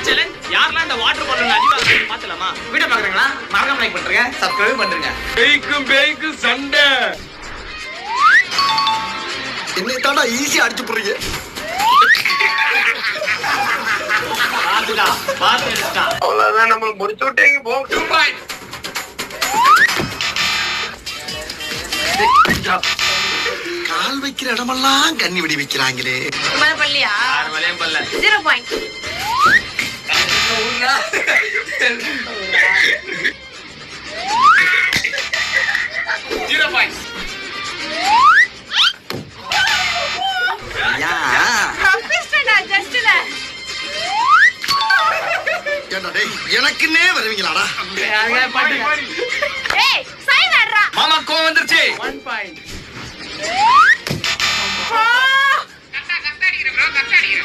Challenge. யாரெல்லாம் இந்த water bottle அடி வாங்குறாங்க பாத்துலாமா? வீடியோ பாக்குறீங்களா? மறக்காம லைக் பண்ணுங்க, சப்ஸ்கிரைப் பண்ணுங்க. பேய்க்கும் சண்டை. என்னை தாண்டா ஈஸியா அடிச்சு போடுறீங்க. அவ்வளவுதான், நம்ம முடிச்சு விட்டீங்க. போ 2 பாயிண்ட். கால் வைக்கிற இடமெல்லாம் கண்ணி வெடி வைக்கிறாங்களே. பள்ளியா? 0 பாயிண்ட். 0 பாயிண்ட். எனக்குன்னே வருவீங்களாடா? மாமா கோவம் வந்துருச்சு. 1 பாயிண்ட். கட்டா அடிக்கிற ப்ரோ, கட்டா அடிக்கிற.